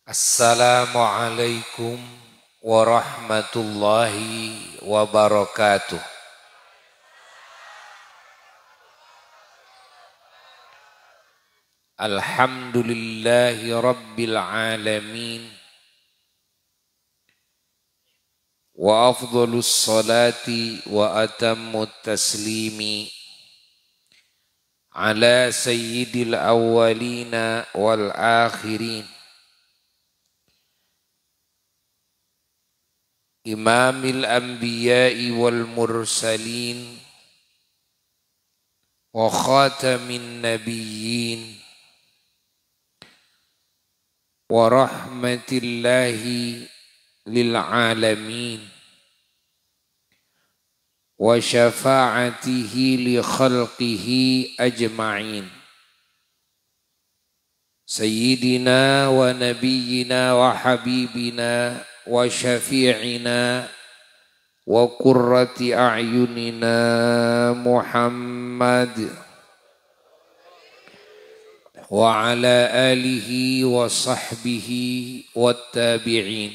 Assalamualaikum warahmatullahi wabarakatuh. Alhamdulillahi rabbil alamin. Wa afdhalus salati wa atammut taslimi ala sayyidil awwalina wal akhirin. Imamil anbiya'i wal mursalin wa khatamin nabiyyin wa rahmatillahi lil alamin wa syafa'atihi li khalqihi ajma'in. Sayyidina wa nabiyyina wa habibina wa syafi'ina wa qurrati a'yunina Muhammad wa ala alihi wa sahbihi wa tabi'in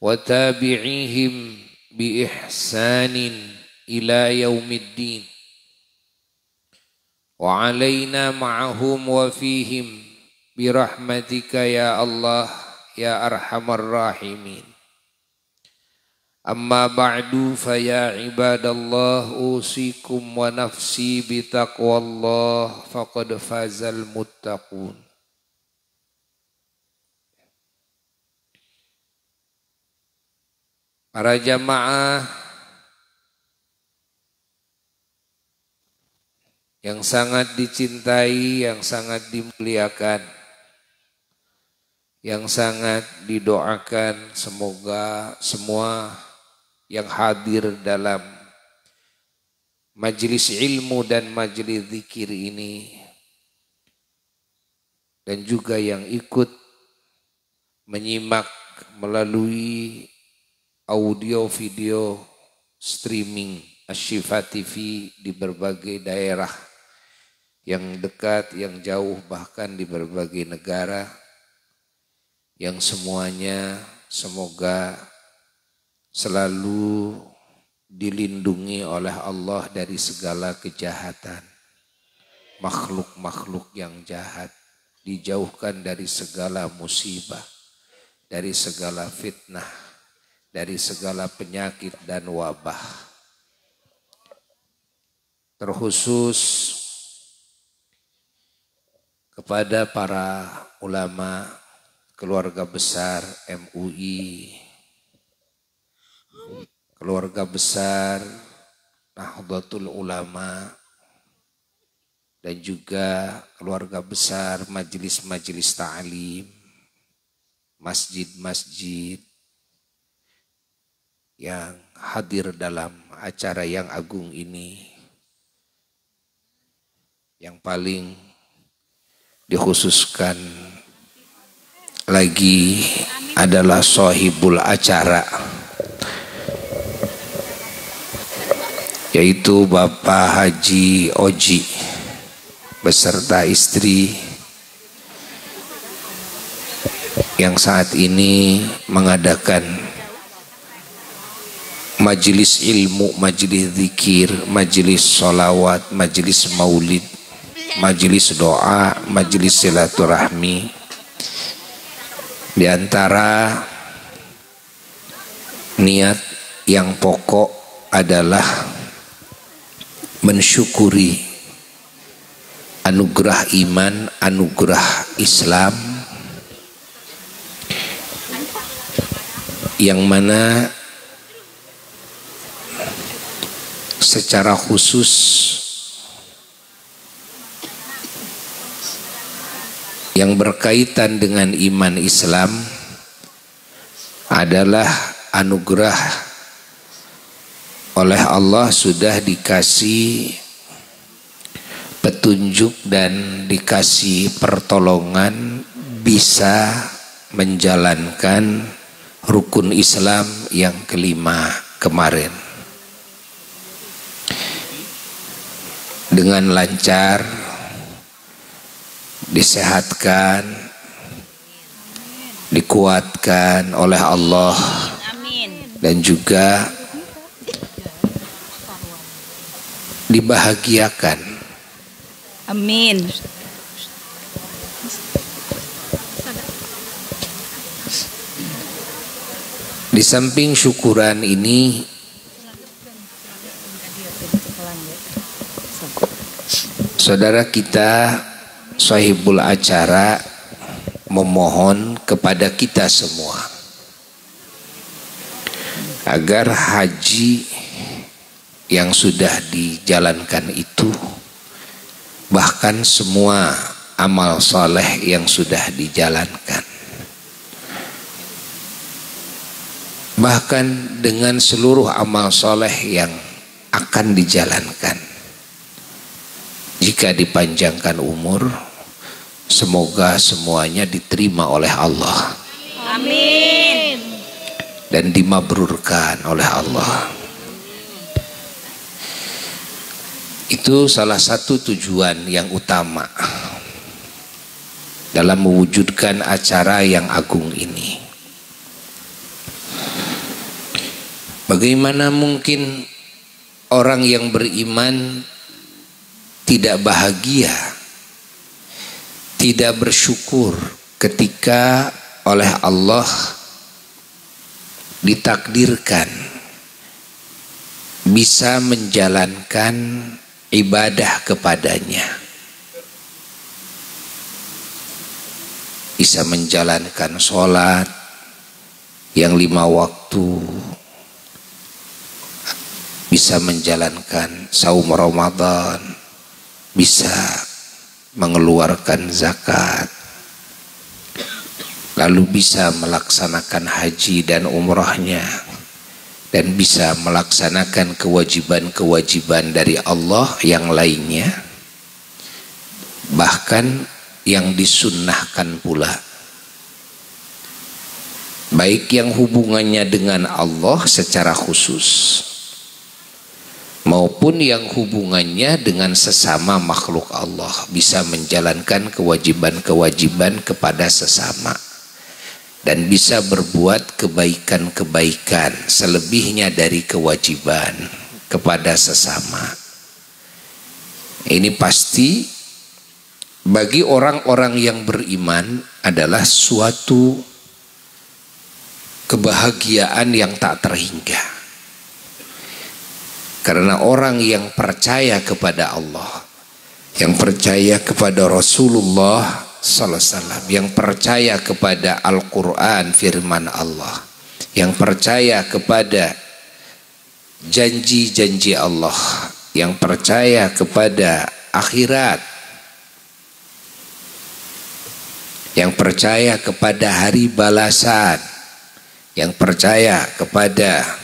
wa tabi'ihim bi ihsanin ila yaumiddin wa alaina ma'ahum wa fihim bi rahmatika ya Allah ya arhamar rahimin. Amma ba'du fa ya ibadallah usikum wa nafsi bi taqwallah faqad fazal muttaqun. Para jamaah yang sangat dicintai, yang sangat dimuliakan, yang sangat didoakan, semoga semua yang hadir dalam majelis ilmu dan majelis zikir ini dan juga yang ikut menyimak melalui audio video streaming Asy-Syifa TV di berbagai daerah yang dekat, yang jauh, bahkan di berbagai negara, yang semuanya semoga selalu dilindungi oleh Allah dari segala kejahatan, makhluk-makhluk yang jahat, dijauhkan dari segala musibah, dari segala fitnah, dari segala penyakit dan wabah. Terkhusus kepada para ulama, keluarga besar MUI, keluarga besar Nahdlatul Ulama, dan juga keluarga besar majelis-majelis ta'lim, masjid-masjid yang hadir dalam acara yang agung ini. Yang paling dikhususkan lagi adalah sahibul acara, yaitu Bapak Haji Oji beserta istri yang saat ini mengadakan majelis ilmu, majelis zikir, majelis sholawat, majelis maulid, majelis doa, majelis silaturahmi. Di antara niat yang pokok adalah mensyukuri anugerah iman, anugerah Islam yang mana secara khusus yang berkaitan dengan iman Islam adalah anugerah oleh Allah, sudah dikasih petunjuk dan dikasih pertolongan bisa menjalankan rukun Islam yang kelima kemarin dengan lancar, disehatkan, dikuatkan oleh Allah, dan juga dibahagiakan. Amin. Di samping syukuran ini, saudara kita sahibul acara memohon kepada kita semua agar haji yang sudah dijalankan itu, bahkan semua amal soleh yang sudah dijalankan, bahkan dengan seluruh amal soleh yang akan dijalankan, jika dipanjangkan umur, semoga semuanya diterima oleh Allah. Amin. Dan dimabrurkan oleh Allah. Itu salah satu tujuan yang utama dalam mewujudkan acara yang agung ini. Bagaimana mungkin orang yang beriman tidak bahagia, tidak bersyukur ketika oleh Allah ditakdirkan bisa menjalankan ibadah kepadanya, bisa menjalankan sholat yang 5 waktu, bisa menjalankan saum Ramadan, bisa mengeluarkan zakat, lalu bisa melaksanakan haji dan umrahnya, dan bisa melaksanakan kewajiban-kewajiban dari Allah yang lainnya, bahkan yang disunnahkan pula, baik yang hubungannya dengan Allah secara khusus maupun yang hubungannya dengan sesama makhluk Allah, bisa menjalankan kewajiban-kewajiban kepada sesama dan bisa berbuat kebaikan-kebaikan selebihnya dari kewajiban kepada sesama. Ini pasti bagi orang-orang yang beriman adalah suatu kebahagiaan yang tak terhingga. Karena orang yang percaya kepada Allah, yang percaya kepada Rasulullah sallallahu alaihi wasallam, yang percaya kepada Al-Quran firman Allah, yang percaya kepada janji-janji Allah, yang percaya kepada akhirat, yang percaya kepada hari balasan, yang percaya kepada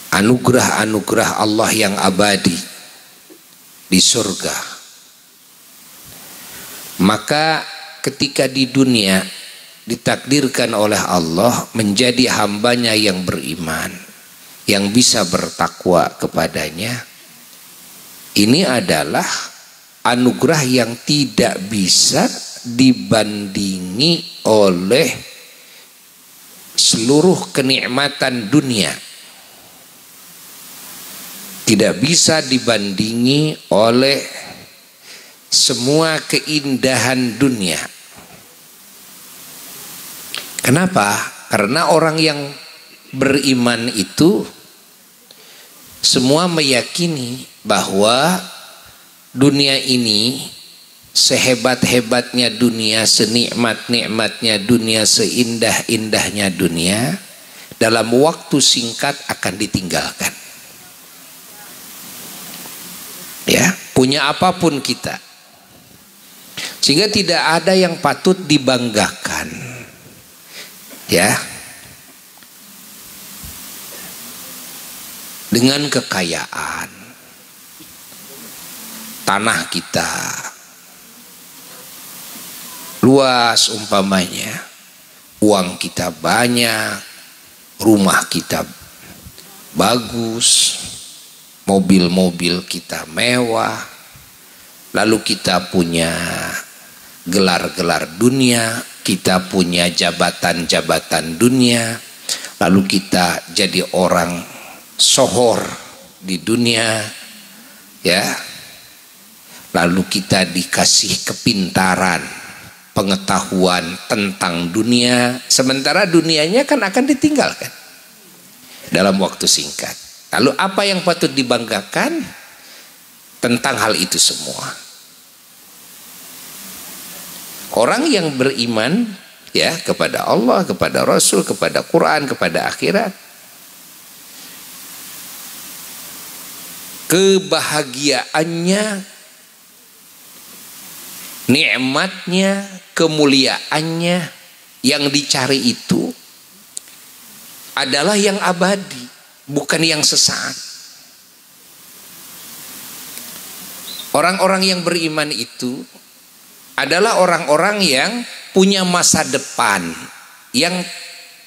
anugerah-anugerah Allah yang abadi di surga. Maka ketika di dunia ditakdirkan oleh Allah menjadi hambanya yang beriman, yang bisa bertakwa kepadanya, ini adalah anugerah yang tidak bisa dibandingi oleh seluruh kenikmatan dunia, tidak bisa dibandingi oleh semua keindahan dunia. Kenapa? Karena orang yang beriman itu semua meyakini bahwa dunia ini, sehebat-hebatnya dunia, senikmat-nikmatnya dunia, seindah-indahnya dunia, dalam waktu singkat akan ditinggalkan. Ya, punya apapun kita, sehingga tidak ada yang patut dibanggakan, ya, dengan kekayaan tanah kita luas umpamanya, uang kita banyak, rumah kita bagus, mobil-mobil kita mewah, lalu kita punya gelar-gelar dunia, kita punya jabatan-jabatan dunia, lalu kita jadi orang sohor di dunia, ya. Lalu kita dikasih kepintaran, pengetahuan tentang dunia, sementara dunianya kan akan ditinggalkan dalam waktu singkat. Lalu apa yang patut dibanggakan tentang hal itu semua? Orang yang beriman ya kepada Allah, kepada Rasul, kepada Quran, kepada akhirat, kebahagiaannya, nikmatnya, kemuliaannya yang dicari itu adalah yang abadi, bukan yang sesaat. Orang-orang yang beriman itu adalah orang-orang yang punya masa depan yang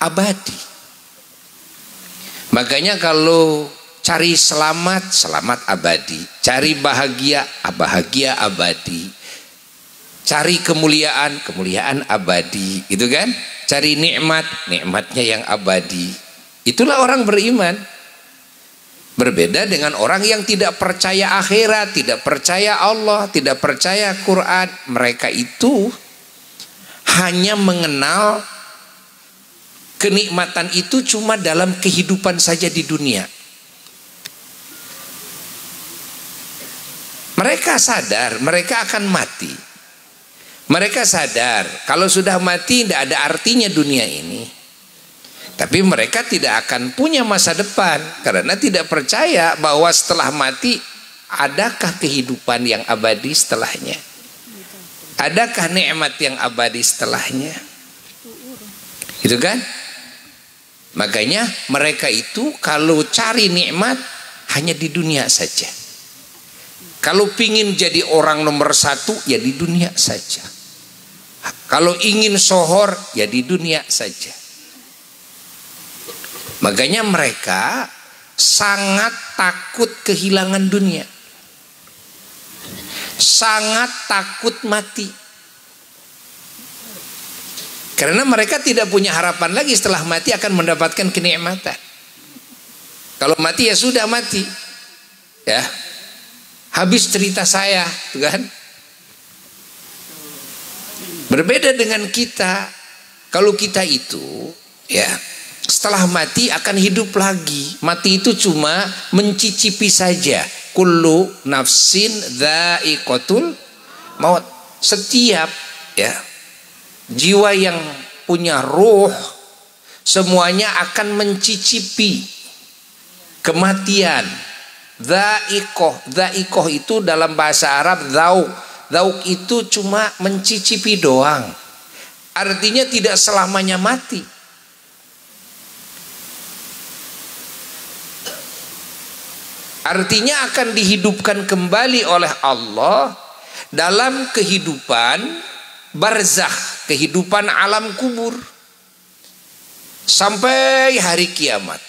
abadi. Makanya kalau cari selamat, selamat abadi. Cari bahagia, bahagia abadi. Cari kemuliaan, kemuliaan abadi, gitu kan? Cari nikmat, nikmatnya yang abadi. Itulah orang beriman. Berbeda dengan orang yang tidak percaya akhirat, tidak percaya Allah, tidak percaya Quran. Mereka itu hanya mengenal kenikmatan itu cuma dalam kehidupan saja di dunia. Mereka sadar mereka akan mati. Mereka sadar kalau sudah mati tidak ada artinya dunia ini. Tapi mereka tidak akan punya masa depan karena tidak percaya bahwa setelah mati adakah kehidupan yang abadi setelahnya. Adakah nikmat yang abadi setelahnya? Gitu kan? Makanya mereka itu kalau cari nikmat hanya di dunia saja. Kalau pingin jadi orang nomor satu ya di dunia saja. Kalau ingin sohor ya di dunia saja. Makanya mereka sangat takut kehilangan dunia. Sangat takut mati. Karena mereka tidak punya harapan lagi setelah mati akan mendapatkan kenikmatan. Kalau mati ya sudah mati. Ya. Habis cerita saya, kan? Berbeda dengan kita. Kalau kita itu, ya, setelah mati akan hidup lagi. Mati itu cuma mencicipi saja. Kullu nafsin dha'iqatul maut. Setiap ya jiwa yang punya ruh semuanya akan mencicipi kematian. Dha'iqah itu dalam bahasa Arab dzauq. Dzauq itu cuma mencicipi doang. Artinya tidak selamanya mati. Artinya akan dihidupkan kembali oleh Allah dalam kehidupan barzakh, kehidupan alam kubur sampai hari kiamat.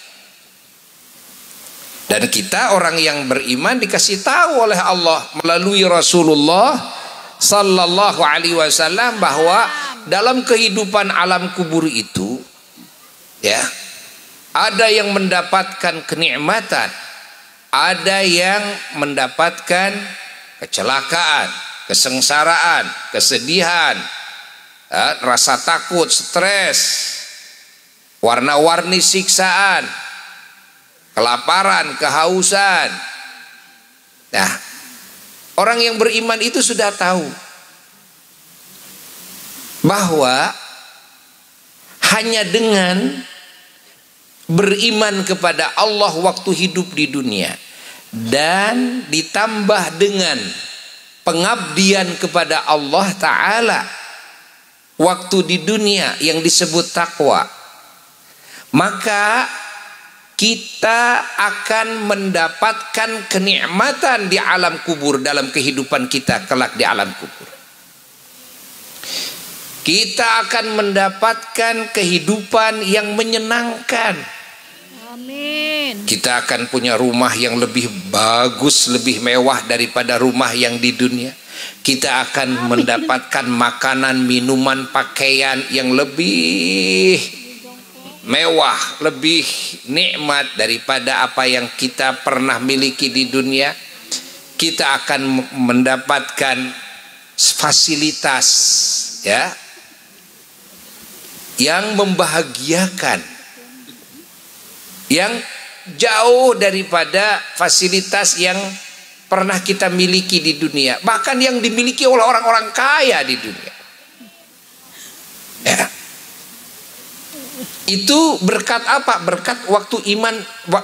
Dan kita orang yang beriman dikasih tahu oleh Allah melalui Rasulullah sallallahu alaihi wasallam bahwa dalam kehidupan alam kubur itu ya ada yang mendapatkan kenikmatan, ada yang mendapatkan kecelakaan, kesengsaraan, kesedihan, rasa takut, stres, warna-warni siksaan, kelaparan, kehausan. Nah, orang yang beriman itu sudah tahu bahwa hanya dengan beriman kepada Allah waktu hidup di dunia dan ditambah dengan pengabdian kepada Allah Ta'ala waktu di dunia yang disebut takwa, maka kita akan mendapatkan kenikmatan di alam kubur dalam kehidupan kita kelak di alam kubur. Kita akan mendapatkan kehidupan yang menyenangkan. Amin. Kita akan punya rumah yang lebih bagus, lebih mewah daripada rumah yang di dunia. Kita akan mendapatkan makanan, minuman, pakaian yang lebih mewah, lebih nikmat daripada apa yang kita pernah miliki di dunia. Kita akan mendapatkan fasilitas ya yang membahagiakan, yang jauh daripada fasilitas yang pernah kita miliki di dunia, bahkan yang dimiliki oleh orang-orang kaya di dunia ya. Itu berkat apa? Berkat waktu iman,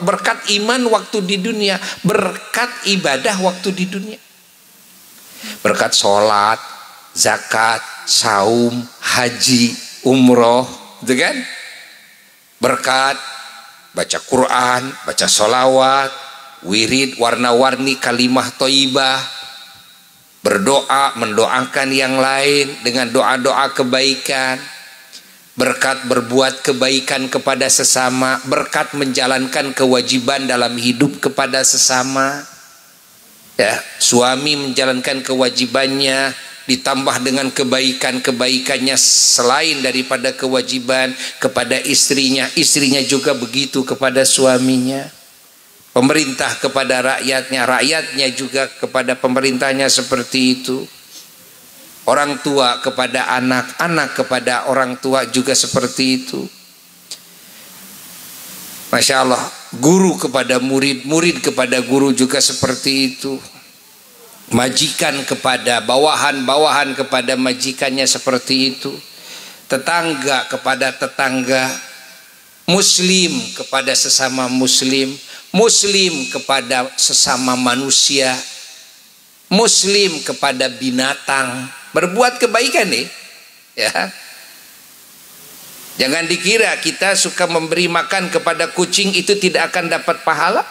berkat iman waktu di dunia, berkat ibadah waktu di dunia, berkat sholat, zakat, saum, haji, umroh, gitu kan? Berkat baca Quran, baca sholawat, wirid, warna-warni kalimah thayyibah, berdoa, mendoakan yang lain dengan doa-doa kebaikan, berkat berbuat kebaikan kepada sesama, berkat menjalankan kewajiban dalam hidup kepada sesama ya. Suami menjalankan kewajibannya ditambah dengan kebaikan-kebaikannya selain daripada kewajiban kepada istrinya, istrinya juga begitu kepada suaminya, pemerintah kepada rakyatnya, rakyatnya juga kepada pemerintahnya seperti itu, orang tua kepada anak, anak kepada orang tua juga seperti itu. Masya Allah, guru kepada murid, murid kepada guru juga seperti itu, majikan kepada bawahan, bawahan kepada majikannya seperti itu, tetangga kepada tetangga, muslim kepada sesama muslim, muslim kepada sesama manusia, muslim kepada binatang. Berbuat kebaikan nih ya. Jangan dikira kita suka memberi makan kepada kucing itu tidak akan dapat pahala.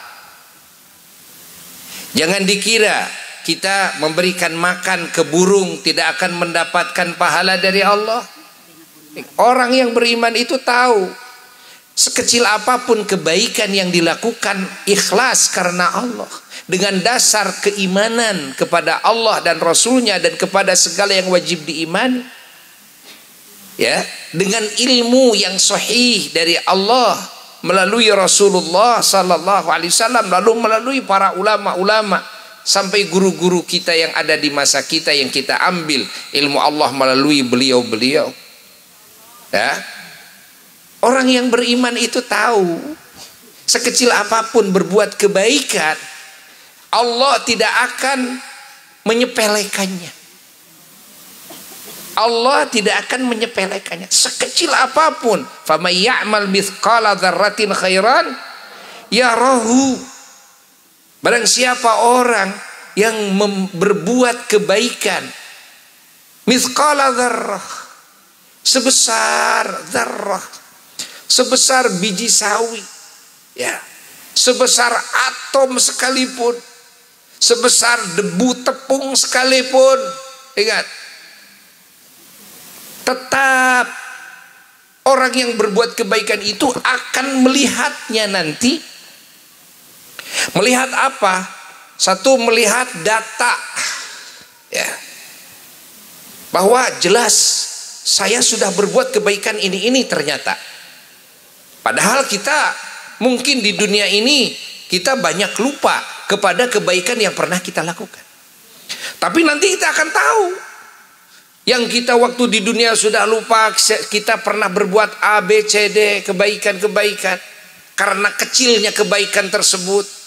Jangan dikira kita memberikan makan ke burung tidak akan mendapatkan pahala dari Allah. Orang yang beriman itu tahu sekecil apapun kebaikan yang dilakukan ikhlas karena Allah, dengan dasar keimanan kepada Allah dan Rasulnya dan kepada segala yang wajib diimani ya, dengan ilmu yang sahih dari Allah melalui Rasulullah sallallahu alaihi wasallam, lalu melalui para ulama-ulama sampai guru-guru kita yang ada di masa kita yang kita ambil ilmu Allah melalui beliau-beliau ya. Orang yang beriman itu tahu sekecil apapun berbuat kebaikan Allah tidak akan menyepelekannya. Allah tidak akan menyepelekannya sekecil apapun. Faman ya'mal mithqala dzarratin khairan yarahu. Barang siapa orang yang berbuat kebaikan mithqala dzarrah, sebesar dzarrah, sebesar biji sawi ya, sebesar atom sekalipun, sebesar debu tepung sekalipun, ingat, tetap orang yang berbuat kebaikan itu akan melihatnya nanti. Melihat apa? Satu, melihat data ya, bahwa jelas saya sudah berbuat kebaikan ini ternyata. Padahal kita mungkin di dunia ini kita banyak lupa kepada kebaikan yang pernah kita lakukan. Tapi nanti kita akan tahu yang kita waktu di dunia sudah lupa, kita pernah berbuat A, B, C, D, kebaikan-kebaikan karena kecilnya kebaikan tersebut.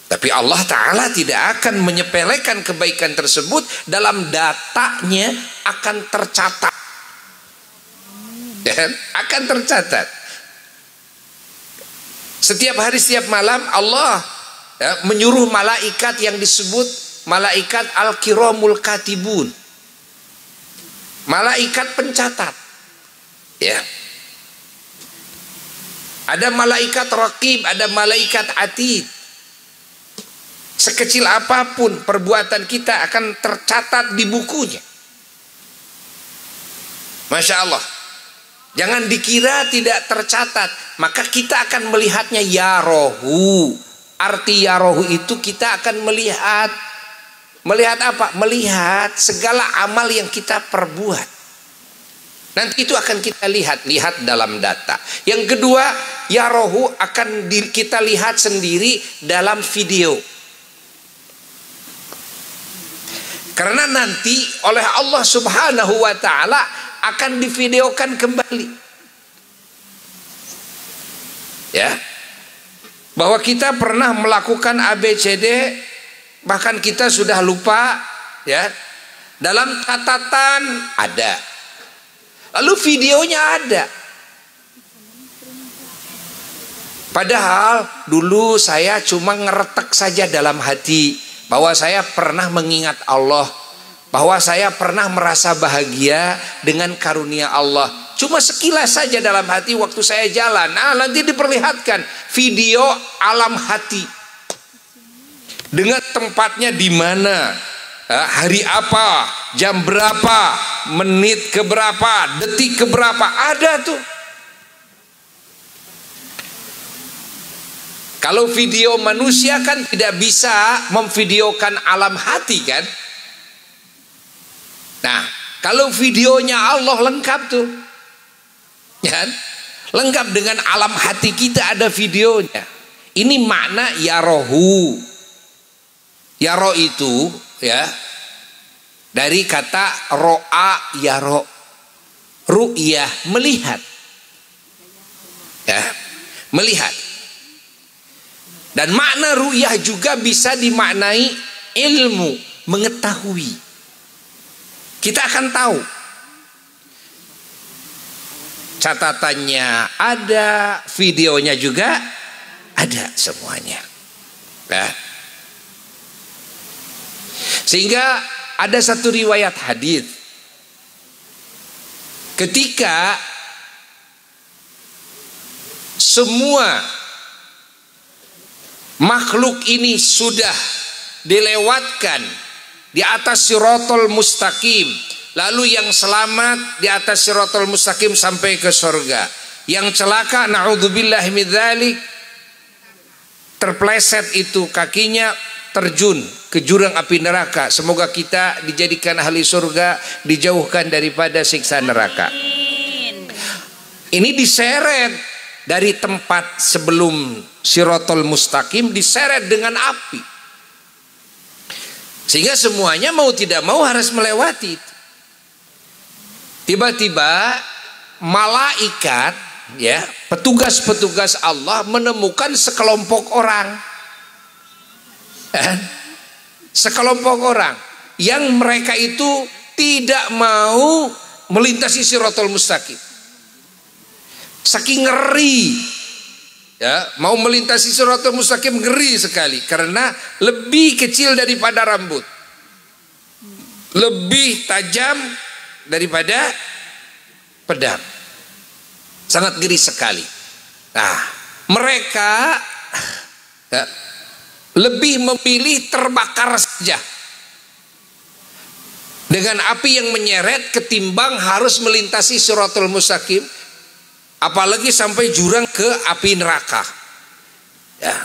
Tapi Allah Ta'ala tidak akan menyepelekan kebaikan tersebut, dalam datanya akan tercatat ya, akan tercatat. Setiap hari, setiap malam Allah ya, menyuruh malaikat yang disebut malaikat al-kiramul katibun, malaikat pencatat ya. Ada malaikat raqib, ada malaikat atid. Sekecil apapun perbuatan kita akan tercatat di bukunya. Masya Allah. Jangan dikira tidak tercatat, maka kita akan melihatnya ya rohu. Arti ya rohu itu kita akan melihat Melihat apa? Melihat segala amal yang kita perbuat. Nanti itu akan kita lihat dalam data. Yang kedua, yarohu akan kita lihat sendiri dalam video. Karena nanti oleh Allah Subhanahu wa Ta'ala akan divideokan kembali. Ya. Bahwa kita pernah melakukan ABCD, bahkan kita sudah lupa, ya. Dalam catatan ada. Lalu videonya ada. Padahal dulu saya cuma ngeretek saja dalam hati bahwa saya pernah mengingat Allah, bahwa saya pernah merasa bahagia dengan karunia Allah. Cuma sekilas saja dalam hati waktu saya jalan. Nanti diperlihatkan video alam hati dengan tempatnya di mana, hari apa, jam berapa, menit keberapa, detik keberapa, ada tuh. Kalau video manusia kan tidak bisa memvideokan alam hati kan. Nah, kalau videonya Allah lengkap tuh, ya, lengkap dengan alam hati kita, ada videonya. Ini makna yarohu. Yaro itu, ya, dari kata ro'a yaro, ru'yah, melihat, ya, melihat. Dan makna ru'yah juga bisa dimaknai ilmu, mengetahui. Kita akan tahu. Catatannya ada, videonya juga ada semuanya. Ya. Sehingga ada satu riwayat hadis ketika semua makhluk ini sudah dilewatkan di atas siratal mustaqim, lalu yang selamat di atas siratal mustaqim sampai ke surga, yang celaka naudzubillahi min dzalik, terpleset itu kakinya, terjun ke jurang api neraka. Semoga kita dijadikan ahli surga, dijauhkan daripada siksa neraka. Ini diseret dari tempat sebelum siratal mustaqim, diseret dengan api, sehingga semuanya mau tidak mau harus melewati. Tiba-tiba malaikat, ya, petugas-petugas Allah menemukan sekelompok orang, sekelompok orang yang mereka itu tidak mau melintasi siratal mustaqim. Saking ngeri, ya, mau melintasi siratal mustaqim ngeri sekali, karena lebih kecil daripada rambut, lebih tajam daripada pedang, sangat ngeri sekali. Nah, mereka, ya, lebih memilih terbakar saja dengan api yang menyeret ketimbang harus melintasi siratal mustaqim, apalagi sampai jurang ke api neraka. Ya.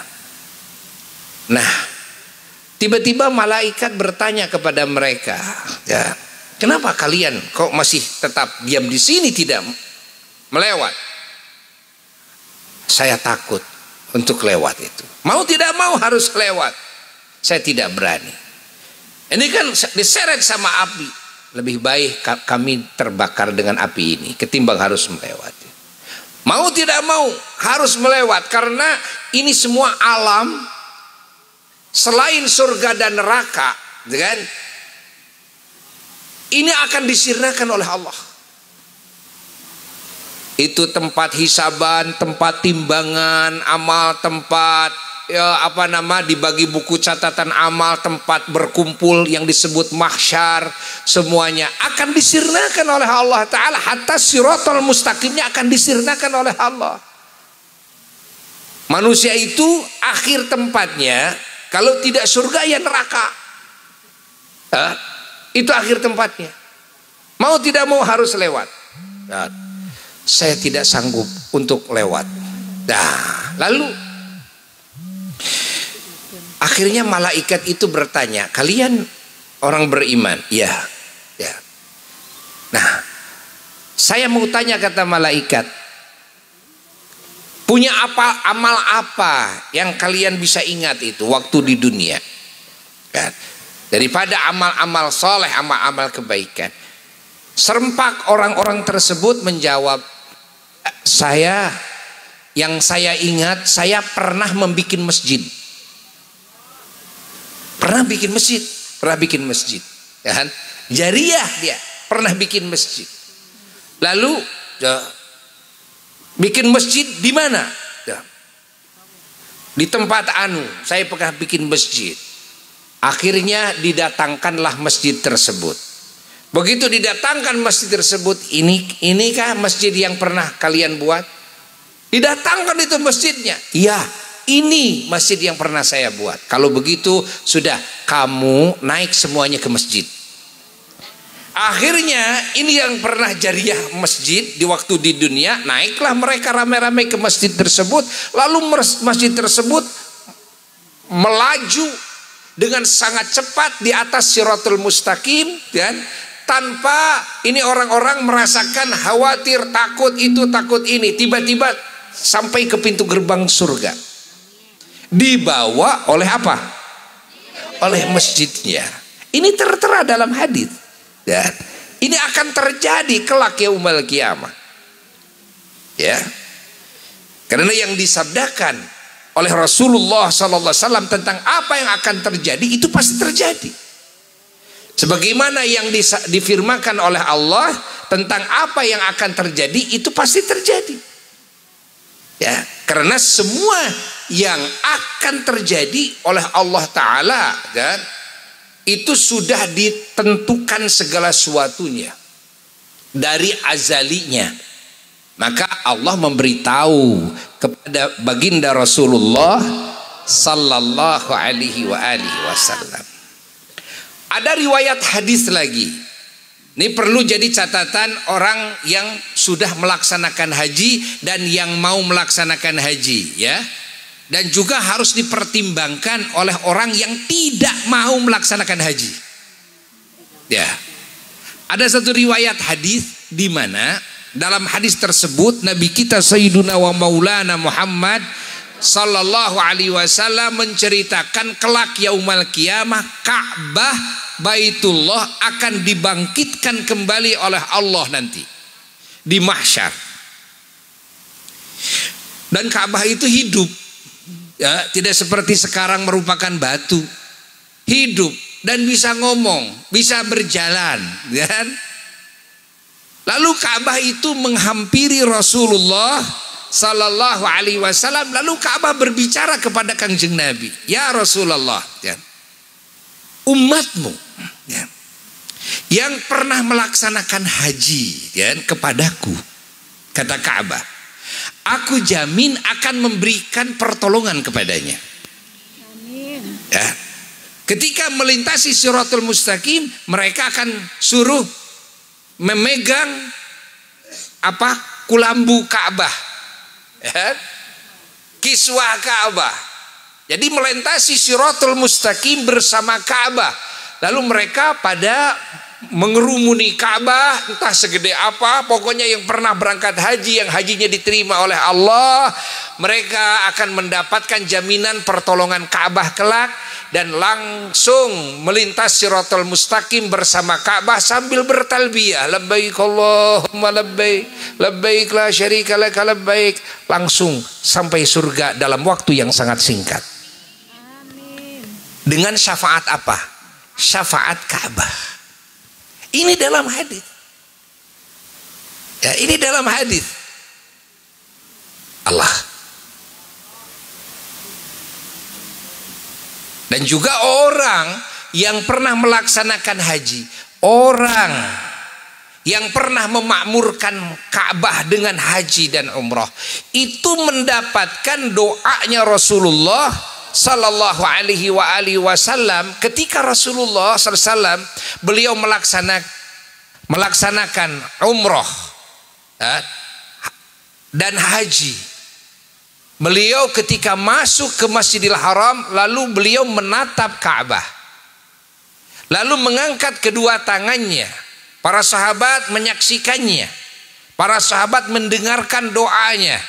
Nah, tiba-tiba malaikat bertanya kepada mereka, ya, kenapa kalian kok masih tetap diam di sini, tidak melewat? Saya takut untuk lewat itu. Mau tidak mau harus lewat. Saya tidak berani. Ini kan diseret sama api. Lebih baik kami terbakar dengan api ini ketimbang harus melewati. Mau tidak mau harus melewat, karena ini semua alam selain surga dan neraka, kan? Ini akan disirnakan oleh Allah. Itu tempat hisaban, tempat timbangan amal, tempat, ya, dibagi buku catatan amal, tempat berkumpul yang disebut mahsyar, semuanya akan disirnakan oleh Allah Ta'ala. Hatta siratal mustaqimnya akan disirnakan oleh Allah. Manusia itu akhir tempatnya, kalau tidak surga ya neraka. Itu akhir tempatnya. Mau tidak mau harus lewat. Saya tidak sanggup untuk lewat. Nah, lalu akhirnya malaikat itu bertanya, kalian orang beriman. Ya, ya. Nah, saya mau tanya, kata malaikat, punya amal apa yang kalian bisa ingat itu waktu di dunia? Kan? Daripada amal-amal soleh, amal-amal kebaikan. Serempak orang-orang tersebut menjawab, yang saya ingat, saya pernah membuat masjid. Pernah bikin masjid. Ya kan? Jariah dia, pernah bikin masjid. Lalu bikin masjid di mana? Di tempat saya pernah bikin masjid. Akhirnya didatangkanlah masjid tersebut. Begitu didatangkan masjid tersebut, inikah masjid yang pernah kalian buat? Didatangkan itu masjidnya. Iya, ini masjid yang pernah saya buat. Kalau begitu sudah, kamu naik semuanya ke masjid. Akhirnya ini yang pernah jariah masjid di waktu di dunia, naiklah mereka rame-rame ke masjid tersebut. Lalu masjid tersebut melaju dengan sangat cepat di atas Shiratul Mustaqim, dan tanpa ini orang-orang merasakan khawatir, takut itu, takut ini. Tiba-tiba sampai ke pintu gerbang surga. Dibawa oleh apa? Oleh masjidnya. Ini tertera dalam hadis. Ya, ini akan terjadi kelak yaumul kiamah. Ya, karena yang disabdakan oleh Rasulullah SAW tentang apa yang akan terjadi itu pasti terjadi. Sebagaimana yang difirmankan oleh Allah tentang apa yang akan terjadi itu pasti terjadi. Ya, karena semua yang akan terjadi oleh Allah Ta'ala, kan, itu sudah ditentukan segala sesuatunya dari azalinya. Maka Allah memberitahu kepada baginda Rasulullah sallallahu alaihi wasallam. Ada riwayat hadis lagi. Ini perlu jadi catatan orang yang sudah melaksanakan haji dan yang mau melaksanakan haji, ya. Dan juga harus dipertimbangkan oleh orang yang tidak mau melaksanakan haji. Ya. Ada satu riwayat hadis di mana dalam hadis tersebut Nabi kita Sayyiduna wa Maulana Muhammad sallallahu alaihi wasallam menceritakan kelak yaumul kiamah Ka'bah Baitullah akan dibangkitkan kembali oleh Allah nanti di mahsyar. Dan Ka'bah itu hidup. Ya, tidak seperti sekarang merupakan batu. Hidup dan bisa ngomong, bisa berjalan, kan? Lalu Ka'bah itu menghampiri Rasulullah sallallahu alaihi wasallam. Lalu Ka'bah berbicara kepada Kangjeng Nabi, "Ya Rasulullah, ya, umatmu, ya, yang pernah melaksanakan haji, ya, kepadaku," kata Ka'bah, "aku jamin akan memberikan pertolongan kepadanya." Amin. Ya. Ketika melintasi Shiratul Mustaqim, mereka akan suruh memegang kulambu Ka'bah, ya, kiswah Ka'bah. Jadi melintasi Shiratul Mustaqim bersama Ka'bah. Lalu mereka pada mengerumuni Ka'bah, entah segede apa, pokoknya yang pernah berangkat haji, yang hajinya diterima oleh Allah, mereka akan mendapatkan jaminan pertolongan Ka'bah kelak, dan langsung melintas Shiratul Mustaqim bersama Ka'bah sambil bertalbiyah, labbaik Allahumma labbaik, labbaik la syarika laka labbaik, langsung sampai surga dalam waktu yang sangat singkat. Amin. Dengan syafaat apa? Syafaat Ka'bah. Ini dalam hadis. Ya, ini dalam hadis. Allah. Dan juga orang yang pernah melaksanakan haji, orang yang pernah memakmurkan Ka'bah dengan haji dan umrah, itu mendapatkan doanya Rasulullah sallallahu alaihi wasallam ketika Rasulullah sallallahu alaihi wasallam beliau melaksanakan umrah, ya, dan haji. Beliau ketika masuk ke Masjidil Haram, lalu beliau menatap Ka'bah. lalu mengangkat kedua tangannya. Para sahabat menyaksikannya, para sahabat mendengarkan doanya.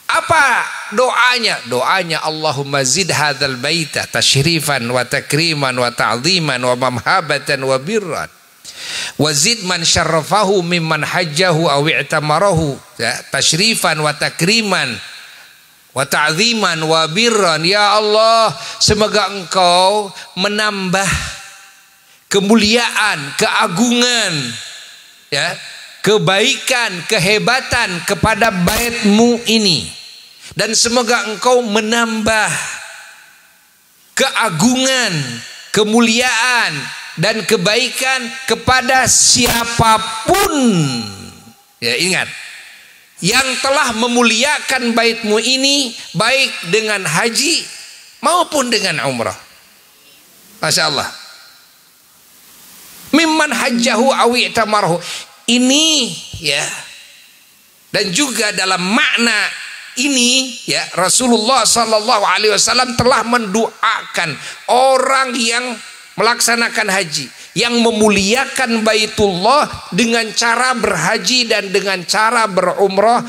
Apa doanya? Doanya Allahumma zid hadzal baita tasyrifan wa takriman wa ta'ziman wa mamhabatan wa birran wa zid man syarrafahu mimman hajjahu aw i'tamarahu, ya, tasyrifan wa takriman wa ta'ziman wa birran. Ya Allah, semoga Engkau menambah kemuliaan, keagungan, ya, kebaikan, kehebatan kepada bait-Mu ini, dan semoga Engkau menambah keagungan, kemuliaan dan kebaikan kepada siapapun, ya, ingat, yang telah memuliakan bait-Mu ini, baik dengan haji maupun dengan umrah. Masya Allah. Mimman hajjahu awi tamarahu, ini, ya, dan juga dalam makna ini, ya, Rasulullah Sallallahu Alaihi Wasallam telah mendoakan orang yang melaksanakan haji, yang memuliakan Baitullah dengan cara berhaji dan dengan cara berumrah.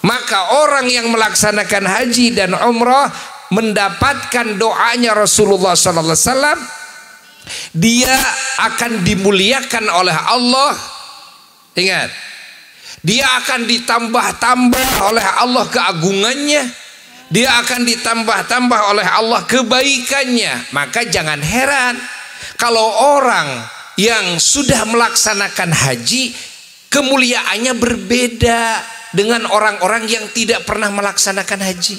Maka orang yang melaksanakan haji dan umrah mendapatkan doanya Rasulullah Sallallahu Alaihi Wasallam. Dia akan dimuliakan oleh Allah. Ingat, dia akan ditambah-tambah oleh Allah keagungannya, dia akan ditambah-tambah oleh Allah kebaikannya. Maka jangan heran kalau orang yang sudah melaksanakan haji kemuliaannya berbeda dengan orang-orang yang tidak pernah melaksanakan haji.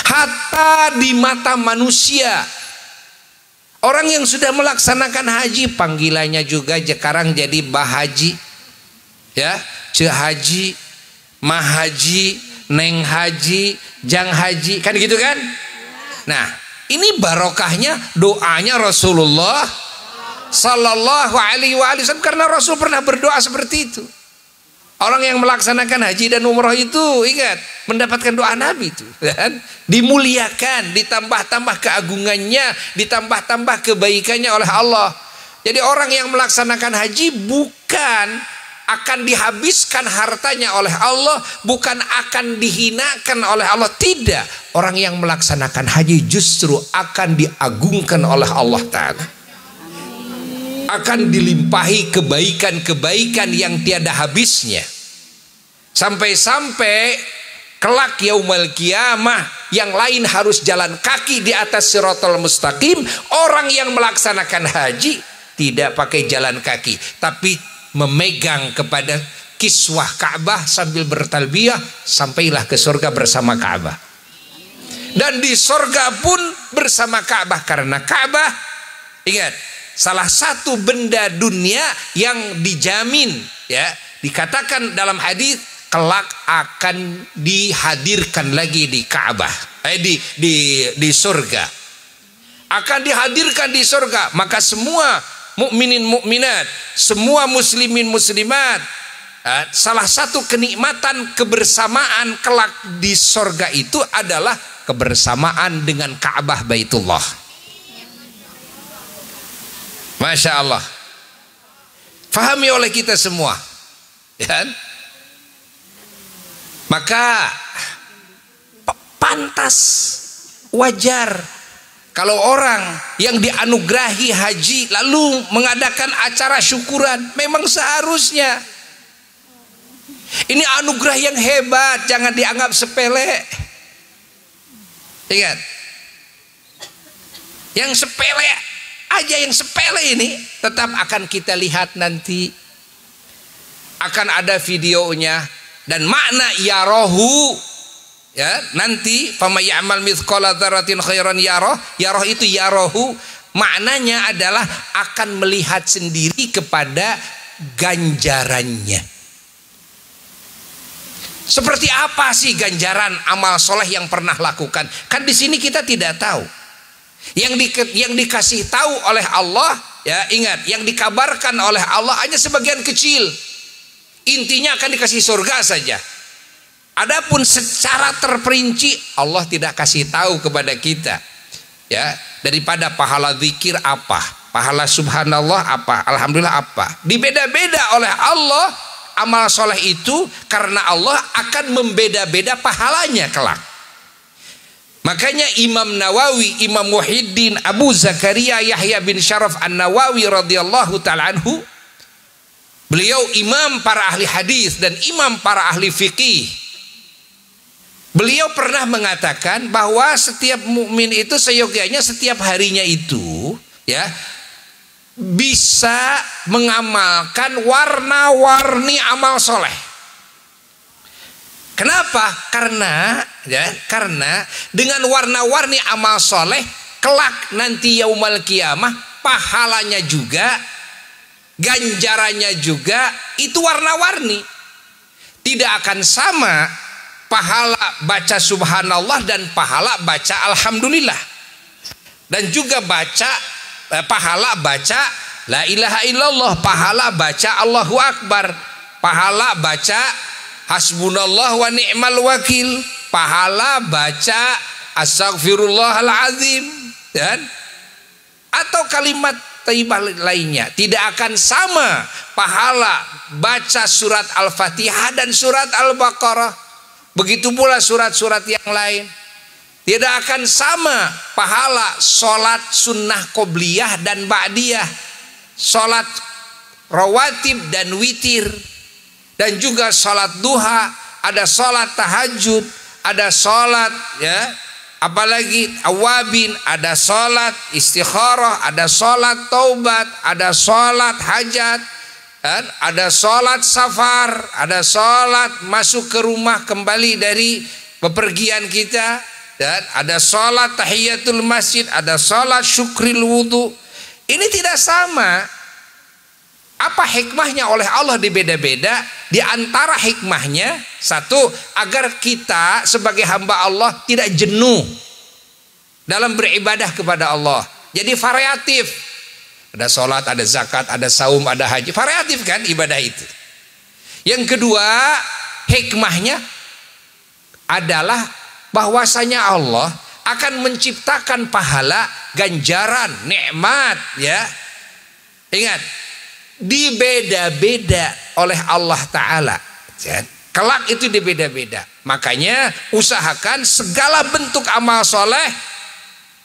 Hatta di mata manusia, orang yang sudah melaksanakan haji panggilannya juga sekarang jadi bahaji, ya, cehaji, mahaji, neng haji, jang haji, kan gitu kan? Nah, ini barokahnya doanya Rasulullah Sallallahu Alaihi Wasallam, karena Rasul pernah berdoa seperti itu. Orang yang melaksanakan haji dan umroh itu, ingat, mendapatkan doa Nabi itu, kan? Dimuliakan, ditambah-tambah keagungannya, ditambah-tambah kebaikannya oleh Allah. Jadi orang yang melaksanakan haji bukan akan dihabiskan hartanya oleh Allah, bukan akan dihinakan oleh Allah, tidak. Orang yang melaksanakan haji justru akan diagungkan oleh Allah Ta'ala, akan dilimpahi kebaikan-kebaikan yang tiada habisnya, sampai-sampai kelak yaumul qiyamah yang lain harus jalan kaki di atas siratal mustaqim. Orang yang melaksanakan haji tidak pakai jalan kaki, tapi memegang kepada kiswah Ka'bah sambil bertalbiyah, sampailah ke surga bersama Ka'bah. Dan di surga pun bersama Ka'bah, karena Ka'bah, ingat, salah satu benda dunia yang dijamin, ya, dikatakan dalam hadis kelak akan dihadirkan lagi di Ka'bah, di surga, akan dihadirkan di surga. Maka semua mukminin mukminat, semua muslimin muslimat, salah satu kenikmatan kebersamaan kelak di surga itu adalah kebersamaan dengan Ka'bah Baitullah. Masya Allah, fahami oleh kita semua, ya. Maka pantas, wajar kalau orang yang dianugerahi haji lalu mengadakan acara syukuran. Memang seharusnya ini anugerah yang hebat, jangan dianggap sepele. Ingat, yang sepele aja, yang sepele ini tetap akan kita lihat nanti, akan ada videonya. Dan makna yarahu, ya, nanti fama ya'mal mithqala dzarratin khairan yarah, yarah itu yarahu, maknanya adalah akan melihat sendiri kepada ganjarannya. Seperti apa sih ganjaran amal soleh yang pernah lakukan? Kan di sini kita tidak tahu. Yang dikasih tahu oleh Allah, ya, ingat, yang dikabarkan oleh Allah hanya sebagian kecil. Intinya akan dikasih surga saja. Adapun secara terperinci Allah tidak kasih tahu kepada kita, ya. daripada pahala zikir apa, pahala subhanallah apa, alhamdulillah apa. Dibeda-beda oleh Allah amal soleh itu, karena Allah akan membeda-beda pahalanya kelak. Makanya Imam Nawawi, Imam Muhyiddin Abu Zakaria Yahya bin Syaraf An-Nawawi radhiyallahu ta'ala anhu, beliau imam para ahli hadis dan imam para ahli fikih. Beliau pernah mengatakan bahwa setiap mukmin itu seyogyanya setiap harinya itu ya bisa mengamalkan warna-warni amal soleh. Kenapa? Karena dengan warna-warni amal soleh kelak nanti yaumal kiamah pahalanya juga, ganjarannya juga itu warna-warni. Tidak akan sama pahala baca subhanallah dan pahala baca alhamdulillah, dan juga pahala baca la ilaha illallah, pahala baca Allahu akbar, pahala baca hasbunallah wa ni'mal wakil, pahala baca astaghfirullahalazim, dan atau kalimat thayyibah lainnya. Tidak akan sama pahala baca surat Al-Fatihah dan surat Al-Baqarah, begitu pula surat-surat yang lain. Tidak akan sama pahala sholat sunnah qobliyah dan ba'diyah, sholat rawatib dan witir, dan juga sholat duha, ada sholat tahajud, ada sholat ya, apalagi awabin, ada sholat istikharah, ada sholat taubat, ada sholat hajat, dan ada sholat safar, ada sholat masuk ke rumah kembali dari bepergian kita, dan ada sholat tahiyatul masjid, ada sholat syukril wudu. Ini tidak sama. Apa hikmahnya oleh Allah dibeda-beda? Di antara hikmahnya, satu, agar kita sebagai hamba Allah tidak jenuh dalam beribadah kepada Allah. Jadi variatif. Ada sholat, ada zakat, ada saum, ada haji. Variatif kan ibadah itu. Yang kedua, hikmahnya adalah bahwasanya Allah akan menciptakan pahala, ganjaran, nikmat, ya. Ingat, dibeda-beda oleh Allah Ta'ala. Kelak itu dibeda-beda. Makanya usahakan segala bentuk amal soleh,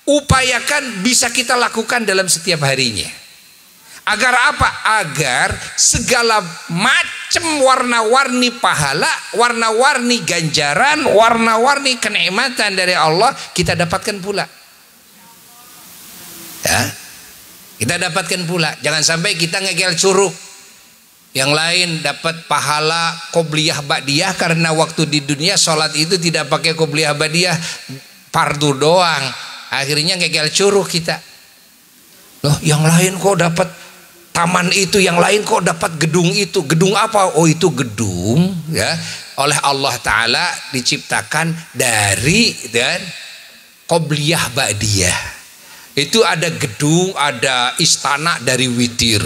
upayakan bisa kita lakukan dalam setiap harinya. Agar apa? Agar segala macam warna-warni pahala, warna-warni ganjaran, warna-warni kenikmatan dari Allah kita dapatkan pula. Ya, kita dapatkan pula. Jangan sampai kita ngegel curug. Yang lain dapat pahala qobliyah ba'diyah karena waktu di dunia sholat itu tidak pakai qobliyah ba'diyah, fardu doang. Akhirnya ngegel curug kita. Loh, yang lain kok dapat taman itu, yang lain kok dapat gedung itu. Gedung apa? Oh, itu gedung ya oleh Allah Ta'ala diciptakan dari dan qobliyah ba'diyah. Itu ada gedung, ada istana dari witir.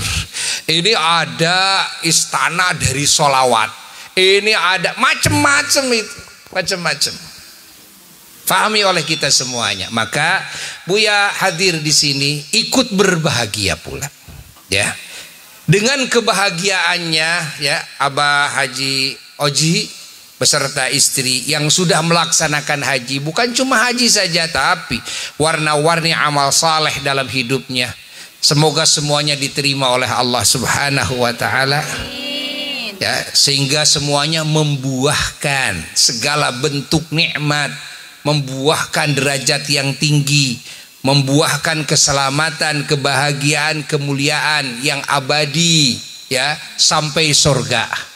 Ini ada istana dari solawat. Ini ada macam-macam itu, macam-macam. Fahami oleh kita semuanya. Maka Buya hadir di sini ikut berbahagia pula. Ya, dengan kebahagiaannya ya Abah Haji Oji beserta istri yang sudah melaksanakan haji, bukan cuma haji saja tapi warna-warni amal saleh dalam hidupnya. Semoga semuanya diterima oleh Allah Subhanahu wa Ta'ala ya, sehingga semuanya membuahkan segala bentuk nikmat, membuahkan derajat yang tinggi, membuahkan keselamatan, kebahagiaan, kemuliaan yang abadi ya sampai surga.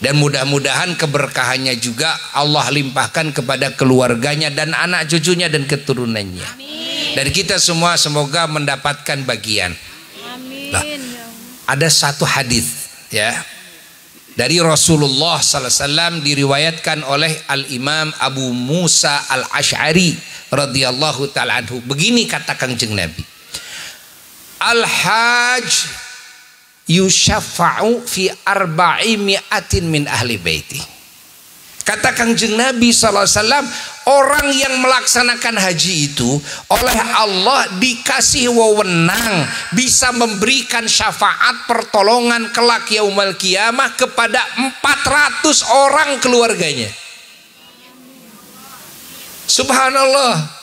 Dan mudah-mudahan keberkahannya juga Allah limpahkan kepada keluarganya dan anak cucunya dan keturunannya. Amin. Dan kita semua semoga mendapatkan bagian. Amin. Nah, ada satu hadis ya dari Rasulullah sallallahu alaihi wasallam diriwayatkan oleh Al-Imam Abu Musa Al-Asy'ari radhiyallahu ta'ala anhu. Begini kata Kangjeng Nabi, Al-Hajj yushafa'u fi arba'i mi'atin min ahli baiti. Kata Kangjeng Nabi SAW, orang yang melaksanakan haji itu oleh Allah dikasih wewenang bisa memberikan syafaat pertolongan kelak yaumul kiamah kepada 400 orang keluarganya. Subhanallah.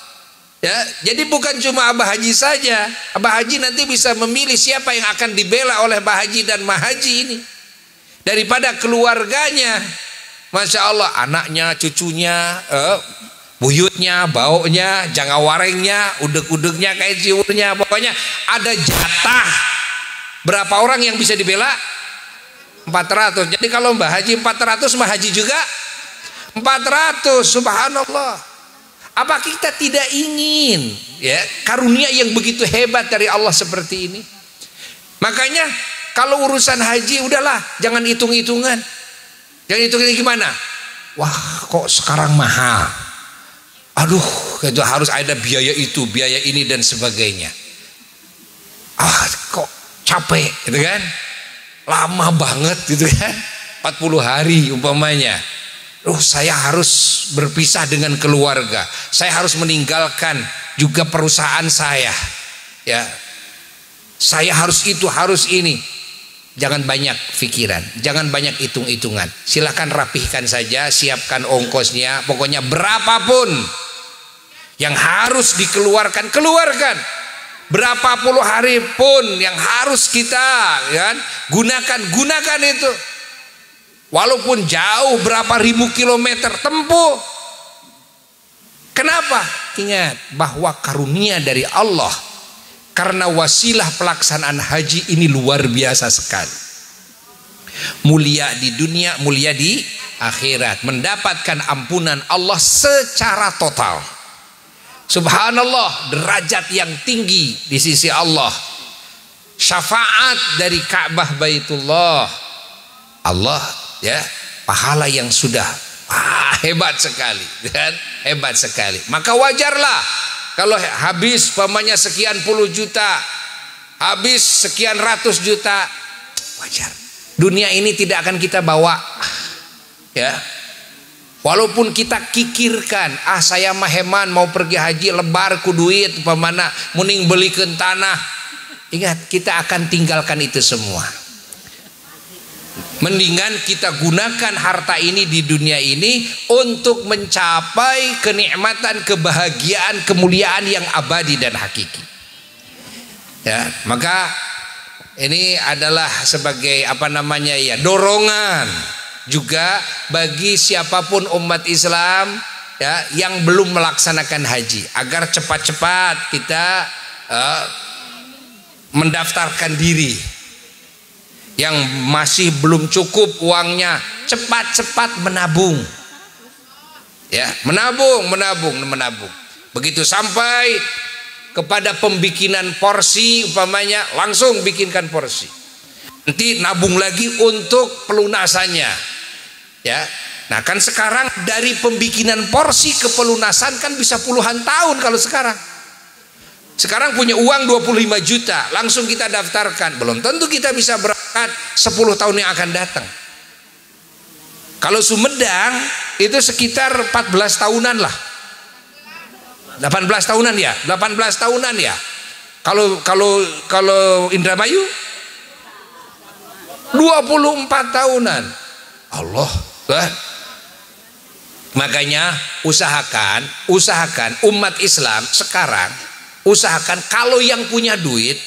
Ya, jadi bukan cuma Abah Haji saja. Abah Haji nanti bisa memilih siapa yang akan dibela oleh Abah Haji dan Mah Haji ini daripada keluarganya. Masya Allah, anaknya, cucunya, buyutnya, baunya, jangawarengnya, udeg-udegnya, kayak ciurnya, pokoknya ada jatah. Berapa orang yang bisa dibela? 400. Jadi kalau Mbah Haji 400, Mbah Haji juga 400. Subhanallah. Apa kita tidak ingin ya karunia yang begitu hebat dari Allah seperti ini? Makanya kalau urusan haji udahlah, jangan hitung-hitungan. Jangan hitung-hitungan gimana? Wah, kok sekarang mahal. Aduh, itu harus ada biaya itu, biaya ini dan sebagainya. Ah, kok capek gitu kan? Lama banget gitu kan? 40 hari umpamanya. Saya harus berpisah dengan keluarga. Saya harus meninggalkan juga perusahaan saya. Ya. Saya harus itu, harus ini. Jangan banyak pikiran, jangan banyak hitung-hitungan. Silahkan rapihkan saja, siapkan ongkosnya. Pokoknya berapapun yang harus dikeluarkan, keluarkan. Berapa puluh hari pun yang harus kita gunakan itu. Walaupun jauh berapa ribu kilometer tempuh. Kenapa? Ingat bahwa karunia dari Allah karena wasilah pelaksanaan haji ini luar biasa sekali. Mulia di dunia, mulia di akhirat, mendapatkan ampunan Allah secara total. Subhanallah, derajat yang tinggi di sisi Allah. Syafaat dari Ka'bah Baitullah. Allah ya, pahala yang sudah hebat sekali kan? Hebat sekali. Maka wajarlah kalau habis pamannya sekian puluh juta, habis sekian ratus juta, wajar. Dunia ini tidak akan kita bawa ya. Walaupun kita kikirkan, saya mah heman mau pergi haji lebar ku duit pamana muning belikeun tanah. Ingat, kita akan tinggalkan itu semua. Mendingan kita gunakan harta ini di dunia ini untuk mencapai kenikmatan, kebahagiaan, kemuliaan yang abadi dan hakiki. Ya, maka ini adalah sebagai dorongan juga bagi siapapun umat Islam ya yang belum melaksanakan haji agar cepat-cepat kita mendaftarkan diri. Yang masih belum cukup uangnya, cepat-cepat menabung. Ya, menabung. Begitu sampai kepada pembikinan porsi umpamanya, langsung bikinkan porsi. Nanti nabung lagi untuk pelunasannya. Ya. Nah, kan sekarang dari pembikinan porsi ke pelunasan kan bisa puluhan tahun kalau sekarang. Sekarang punya uang 25 juta, langsung kita daftarkan. Belum tentu kita bisa berangkat 10 tahun yang akan datang. Kalau Sumedang itu sekitar 14 tahunan lah. 18 tahunan ya, 18 tahunan ya. Kalau Indramayu 24 tahunan. Allah. Makanya usahakan umat Islam sekarang, usahakan kalau yang punya duit,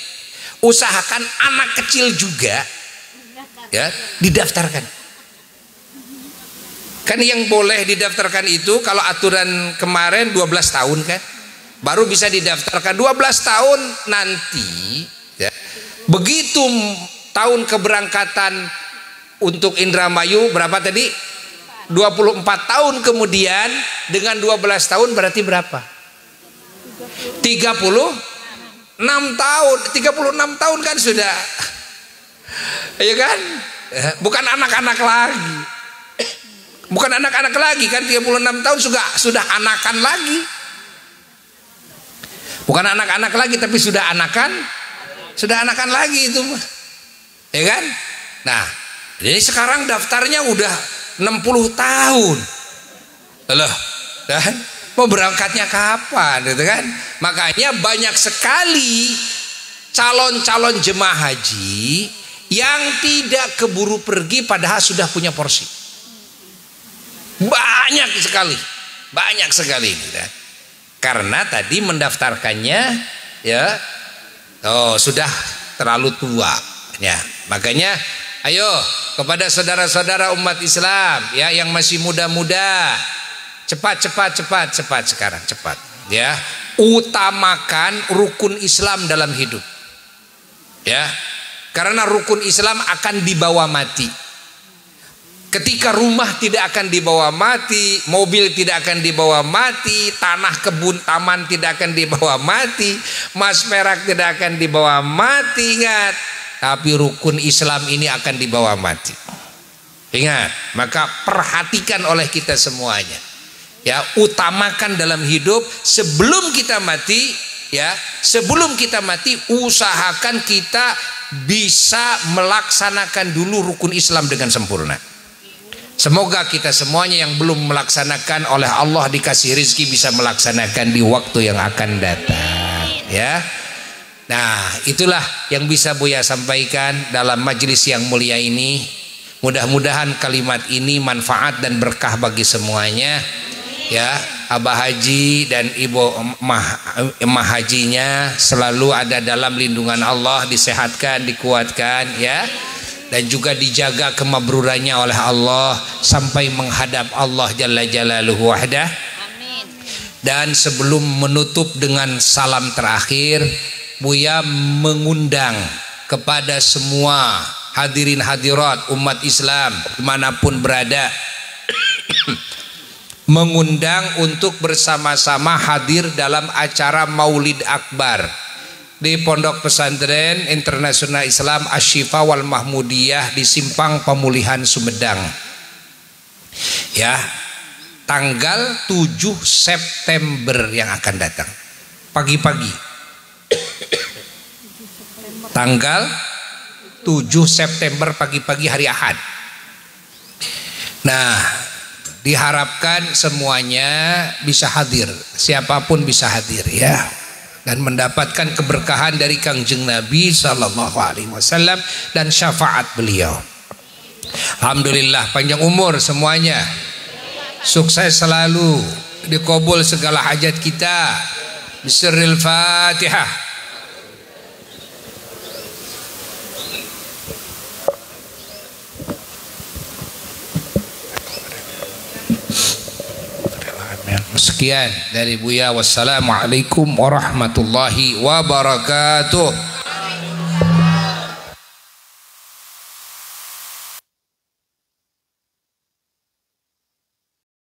usahakan anak kecil juga ya didaftarkan. Kan yang boleh didaftarkan itu kalau aturan kemarin 12 tahun kan, baru bisa didaftarkan 12 tahun nanti ya. Begitu tahun keberangkatan untuk Indramayu berapa tadi? 24 tahun kemudian dengan 12 tahun berarti berapa? 36 tahun. 36 tahun kan sudah, ya kan? Bukan anak-anak lagi. Bukan anak-anak lagi kan, 36 tahun sudah anakan lagi. Bukan anak-anak lagi tapi sudah anakan lagi itu. Ya kan? Nah, jadi sekarang daftarnya udah 60 tahun. Loh, kan? Mau berangkatnya kapan gitu kan? Makanya banyak sekali calon-calon jemaah haji yang tidak keburu pergi padahal sudah punya porsi. Banyak sekali gitu. Karena tadi mendaftarkannya ya sudah terlalu tua ya. Makanya ayo kepada saudara-saudara umat Islam ya yang masih muda-muda, cepat sekarang ya, utamakan rukun Islam dalam hidup ya, karena rukun Islam akan dibawa mati. Ketika rumah tidak akan dibawa mati, mobil tidak akan dibawa mati, tanah kebun taman tidak akan dibawa mati, emas perak tidak akan dibawa mati, ingat. Tapi rukun Islam ini akan dibawa mati. Ingat, maka perhatikan oleh kita semuanya. Ya, utamakan dalam hidup sebelum kita mati, ya, sebelum kita mati usahakan kita bisa melaksanakan dulu rukun Islam dengan sempurna. Semoga kita semuanya yang belum melaksanakan oleh Allah dikasih rizki bisa melaksanakan di waktu yang akan datang ya. Nah itulah yang bisa Buya sampaikan dalam majelis yang mulia ini. Mudah-mudahan kalimat ini manfaat dan berkah bagi semuanya ya. Abah Haji dan Ibu Emah Hajinya selalu ada dalam lindungan Allah, disehatkan, dikuatkan ya, dan juga dijaga kemabrurannya oleh Allah sampai menghadap Allah Jalla Jalaluhu wahdah. Amin. Dan sebelum menutup dengan salam terakhir, Buya mengundang kepada semua hadirin hadirat umat Islam dimanapun berada mengundang untuk bersama-sama hadir dalam acara Maulid Akbar di Pondok Pesantren Internasional Islam Asy-Syifa wal Mahmudiyah di Simpang Pemulihan Sumedang ya, tanggal 7 September yang akan datang pagi-pagi. Tanggal 7 September pagi-pagi hari Ahad. Nah diharapkan semuanya bisa hadir, siapapun bisa hadir ya, dan mendapatkan keberkahan dari Kangjeng Nabi Sallallahu Alaihi Wasallam dan syafaat beliau. Alhamdulillah, panjang umur semuanya, sukses selalu, dikabul segala hajat kita. Bismillahil Fatihah. Sekian dari Buya. Wassalamualaikum warahmatullahi wabarakatuh.